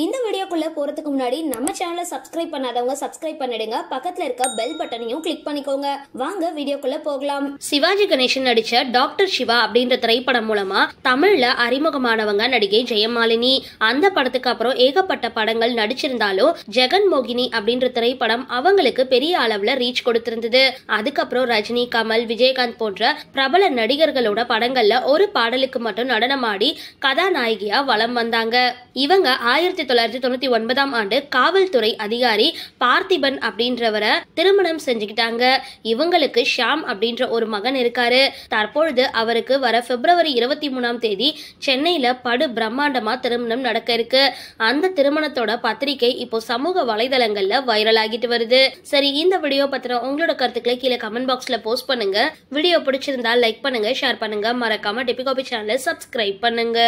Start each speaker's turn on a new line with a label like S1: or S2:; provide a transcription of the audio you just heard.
S1: இந்த வீடியோக்குள்ள போறதுக்கு முன்னாடி நம்ம சேனலை சப்ஸ்கிரைப் பண்ணாதவங்க சப்ஸ்கிரைப் பண்ணிடுங்க, பக்கத்துல இருக்க பெல் பட்டனையும் கிளிக் பண்ணிக்கோங்க. வாங்க வீடியோக்குள்ள போகலாம். சிவாஜி கணேசன் நடிச்ச டாக்டர் சிவா அப்படின்ற திரைப்படம் மூலமா தமிழ்ல அறிமுகமானவங்க நடிகை ஜெயமாலினி. அந்த படத்துக்கு அப்புறம் ஏகப்பட்ட படங்கள் நடிச்சிருந்தாலும் ஜெகன் மோகினி அப்படின்ற திரைப்படம் அவங்களுக்கு பெரிய அளவுல ரீச் கொடுத்திருந்தது. அதுக்கப்புறம் ரஜினி, கமல், விஜயகாந்த் போன்ற பிரபல நடிகர்களோட படங்கள்ல ஒரு பாடலுக்கு மட்டும் நடனமாடி கதாநாயகியா வலம் வந்தாங்க. இவங்க 1999 ஆண்டு காவல்துறை அதிகாரி பார்த்திபன் அப்படின்றவரை திருமணம் செஞ்சுக்கிட்டாங்க. இவங்களுக்கு ஷாம் அப்படின்ற ஒரு மகன் இருக்காரு. தற்பொழுது அவருக்கு வர பிப்ரவரி 23 சென்னையில படு பிரம்மாண்டமா திருமணம் நடக்க இருக்கு. அந்த திருமணத்தோட பத்திரிகை இப்போ சமூக வலைதளங்கள்ல வைரல் ஆகிட்டு வருது. சரி, இந்த வீடியோ பத்தின உங்களோட கருத்துக்களை கீழே கமெண்ட் பாக்ஸ்ல போஸ்ட் பண்ணுங்க. வீடியோ பிடிச்சிருந்தா லைக் பண்ணுங்க, ஷேர் பண்ணுங்க, மறக்காம டிபி காபி சேனலை சப்ஸ்கிரைப் பண்ணுங்க.